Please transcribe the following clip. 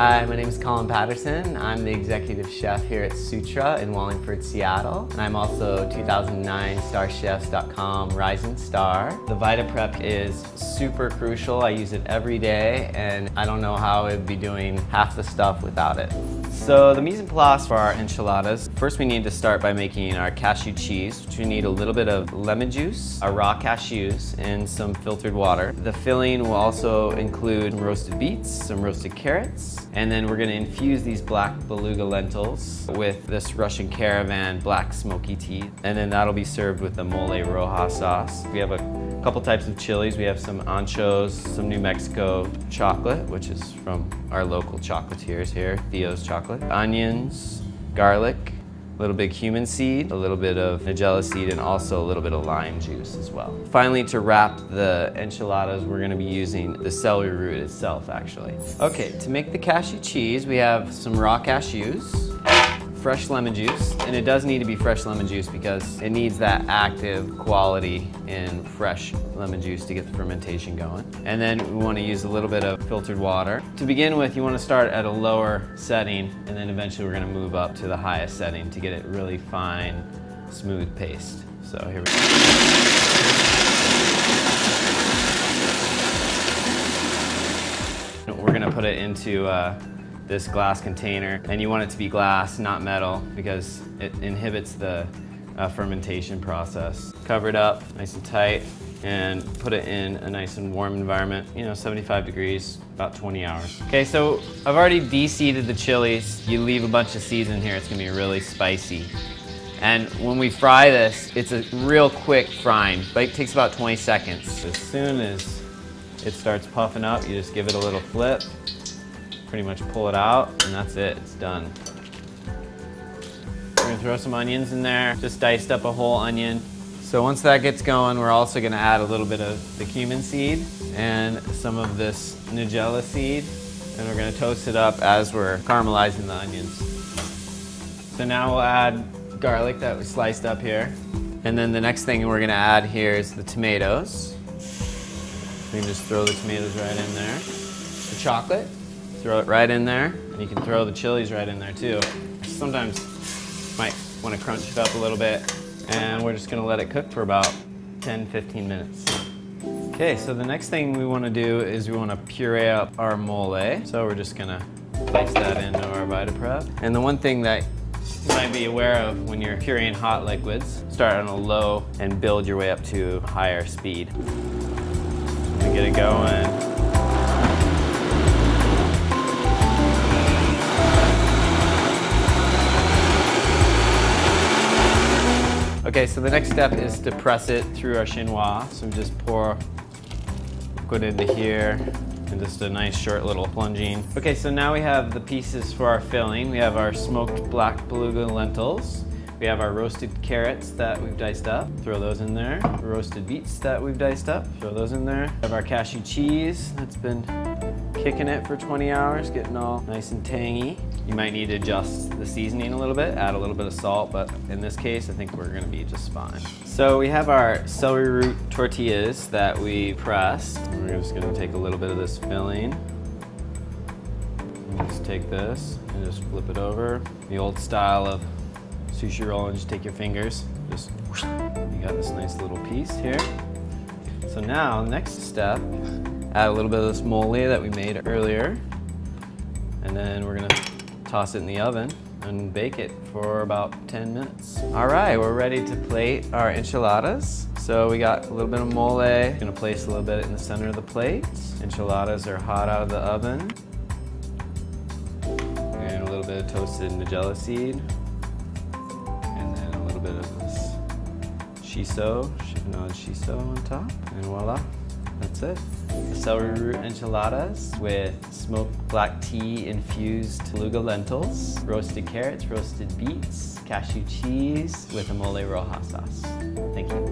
Hi, my name is Colin Patterson. I'm the executive chef here at Sutra in Wallingford, Seattle. And I'm also 2009 StarChefs.com Rising Star. The Vita-Prep is super crucial. I use it every day, and I don't know how I'd be doing half the stuff without it. So the mise en place for our enchiladas, first we need to start by making our cashew cheese, which we need a little bit of lemon juice, our raw cashews, and some filtered water. The filling will also include roasted beets, some roasted carrots, and then we're going to infuse these black beluga lentils with this Russian Caravan black smoky tea, and then that'll be served with the mole roja sauce. We have a couple types of chilies. We have some anchos, some New Mexico chocolate, which is from our local chocolatiers here, Theo's Chocolate, onions, garlic, a little bit of cumin seed, a little bit of nigella seed, and also a little bit of lime juice as well. Finally, to wrap the enchiladas, we're gonna be using the celery root itself, actually. Okay, to make the cashew cheese, we have some raw cashews, fresh lemon juice, and it does need to be fresh lemon juice because it needs that active quality in fresh lemon juice to get the fermentation going. And then we want to use a little bit of filtered water. To begin with, you want to start at a lower setting, and then eventually we're going to move up to the highest setting to get it really fine, smooth paste. So here we go. We're going to put it into this glass container, and you want it to be glass, not metal, because it inhibits the fermentation process. Cover it up nice and tight and put it in a nice and warm environment, 75 degrees, about 20 hours. Okay, so I've already de-seeded the chilies. You leave a bunch of seeds in here, it's gonna be really spicy. And when we fry this, it's a real quick frying. It takes about 20 seconds. As soon as it starts puffing up, you just give it a little flip, pretty much pull it out, and that's it, it's done. We're gonna throw some onions in there, just diced up a whole onion. So once that gets going, we're also gonna add a little bit of the cumin seed and some of this nigella seed, and we're gonna toast it up as we're caramelizing the onions. So now we'll add garlic that we sliced up here. And then the next thing we're gonna add here is the tomatoes. We can just throw the tomatoes right in there. The chocolate. Throw it right in there, and you can throw the chilies right in there too. Sometimes you might want to crunch it up a little bit, and we're just going to let it cook for about 10-15 minutes. Okay, so the next thing we want to do is we want to puree up our mole. So we're just going to place that into our Vita-Prep. And the one thing that you might be aware of when you're pureeing hot liquids, start on a low and build your way up to higher speed. So we get it going. Okay, so the next step is to press it through our chinois. So we just pour liquid into here and just a nice short little plunging. Okay, so now we have the pieces for our filling. We have our smoked black beluga lentils. We have our roasted carrots that we've diced up. Throw those in there. Roasted beets that we've diced up. Throw those in there. We have our cashew cheese that's been kicking it for 20 hours, getting all nice and tangy. You might need to adjust the seasoning a little bit, add a little bit of salt, but in this case, I think we're gonna be just fine. So we have our celery root tortillas that we pressed. We're just gonna take a little bit of this filling. And just take this and just flip it over. The old style of sushi roll, and just take your fingers, just whoosh, you got this nice little piece here. So now, next step, add a little bit of this mole that we made earlier, and then we're gonna toss it in the oven and bake it for about 10 minutes. All right, we're ready to plate our enchiladas. So we got a little bit of mole. Gonna place a little bit in the center of the plate. Enchiladas are hot out of the oven. And a little bit of toasted nigella seed. And then a little bit of this shiso, chiffonade shiso on top. And voila, that's it. The celery root enchiladas with smoked black tea infused beluga lentils, roasted carrots, roasted beets, cashew cheese with a mole roja sauce. Thank you.